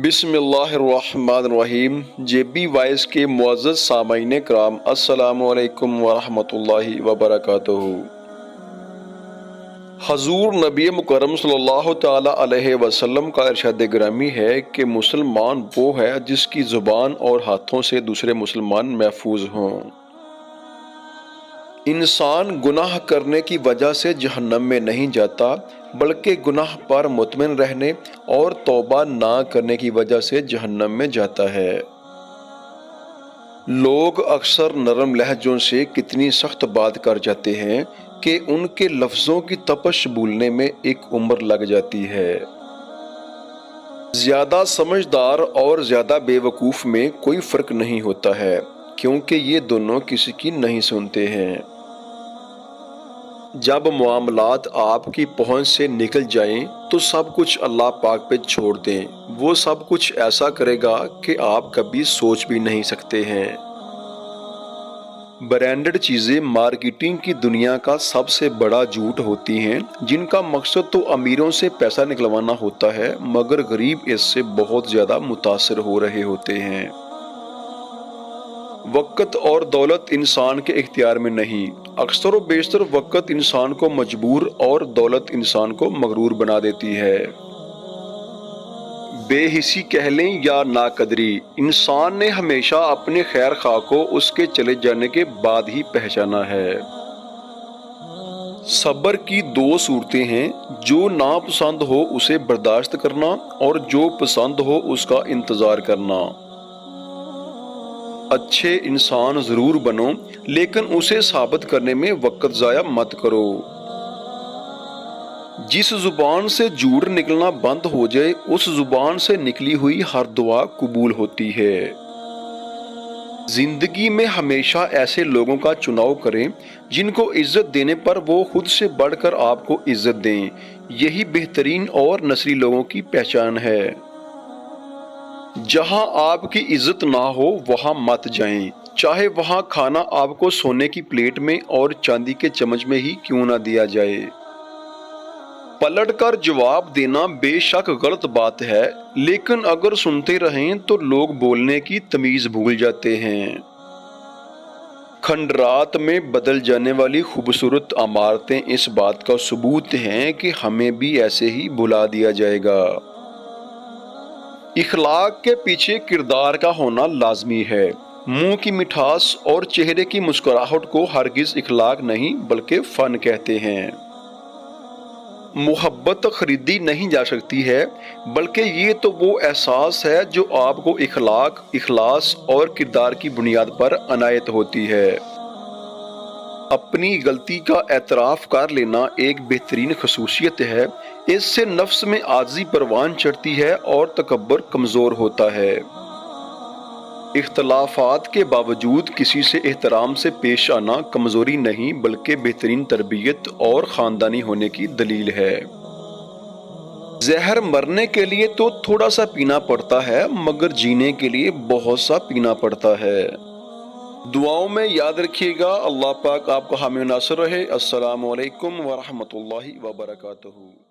بسم اللہ الرحمن الرحیم۔ جے بی وائس کے معزز سامعین کرام، السلام علیکم ورحمۃ اللہ وبرکاتہ۔ حضور نبی مکرم صلی اللہ تعالی علیہ وسلم کا ارشاد گرامی ہے کہ مسلمان وہ ہے جس کی زبان اور ہاتھوں سے دوسرے مسلمان محفوظ ہوں۔ انسان گناہ کرنے کی وجہ سے جہنم میں نہیں جاتا، بلکہ گناہ پر مطمئن رہنے اور توبہ نہ کرنے کی وجہ سے جہنم میں جاتا ہے۔ لوگ اکثر نرم لہجوں سے کتنی سخت بات کر جاتے ہیں کہ ان کے لفظوں کی تپش بھولنے میں ایک عمر لگ جاتی ہے۔ زیادہ سمجھدار اور زیادہ بے وقوف میں کوئی فرق نہیں ہوتا ہے، کیونکہ یہ دونوں کسی کی نہیں سنتے ہیں۔ جب معاملات آپ کی پہنچ سے نکل جائیں تو سب کچھ اللہ پاک پہ چھوڑ دیں، وہ سب کچھ ایسا کرے گا کہ آپ کبھی سوچ بھی نہیں سکتے ہیں۔ برانڈڈ چیزیں مارکیٹنگ کی دنیا کا سب سے بڑا جھوٹ ہوتی ہیں، جن کا مقصد تو امیروں سے پیسہ نکلوانا ہوتا ہے، مگر غریب اس سے بہت زیادہ متاثر ہو رہے ہوتے ہیں۔ وقت اور دولت انسان کے اختیار میں نہیں، اکثر و بیشتر وقت انسان کو مجبور اور دولت انسان کو مغرور بنا دیتی ہے۔ بے حسی کہہ لیں یا ناقدری، انسان نے ہمیشہ اپنے خیر خواہ کو اس کے چلے جانے کے بعد ہی پہچانا ہے۔ صبر کی دو صورتیں ہیں، جو ناپسند ہو اسے برداشت کرنا اور جو پسند ہو اس کا انتظار کرنا۔ اچھے انسان ضرور بنو، لیکن اسے ثابت کرنے میں وقت ضائع مت کرو۔ جس زبان سے جھوٹ نکلنا بند ہو جائے، اس زبان سے نکلی ہوئی ہر دعا قبول ہوتی ہے۔ زندگی میں ہمیشہ ایسے لوگوں کا چناؤ کریں جن کو عزت دینے پر وہ خود سے بڑھ کر آپ کو عزت دیں، یہی بہترین اور نصیحی لوگوں کی پہچان ہے۔ جہاں آپ کی عزت نہ ہو وہاں مت جائیں، چاہے وہاں کھانا آپ کو سونے کی پلیٹ میں اور چاندی کے چمچ میں ہی کیوں نہ دیا جائے۔ پلٹ کر جواب دینا بے شک غلط بات ہے، لیکن اگر سنتے رہیں تو لوگ بولنے کی تمیز بھول جاتے ہیں۔ کھنڈرات میں بدل جانے والی خوبصورت عمارتیں اس بات کا ثبوت ہیں کہ ہمیں بھی ایسے ہی بھلا دیا جائے گا۔ اخلاق کے پیچھے کردار کا ہونا لازمی ہے۔ منہ کی مٹھاس اور چہرے کی مسکراہٹ کو ہرگز اخلاق نہیں بلکہ فن کہتے ہیں۔ محبت خریدی نہیں جا سکتی ہے، بلکہ یہ تو وہ احساس ہے جو آپ کو اخلاق، اخلاص اور کردار کی بنیاد پر عنایت ہوتی ہے۔ اپنی غلطی کا اعتراف کر لینا ایک بہترین خصوصیت ہے، اس سے نفس میں عاجزی پروان چڑھتی ہے اور تکبر کمزور ہوتا ہے۔ اختلافات کے باوجود کسی سے احترام سے پیش آنا کمزوری نہیں بلکہ بہترین تربیت اور خاندانی ہونے کی دلیل ہے۔ زہر مرنے کے لیے تو تھوڑا سا پینا پڑتا ہے، مگر جینے کے لیے بہت سا پینا پڑتا ہے۔ دعاؤں میں یاد رکھیے گا۔ اللہ پاک آپ کا حامی و ناصر رہے۔ السلام علیکم ورحمۃ اللہ وبرکاتہ۔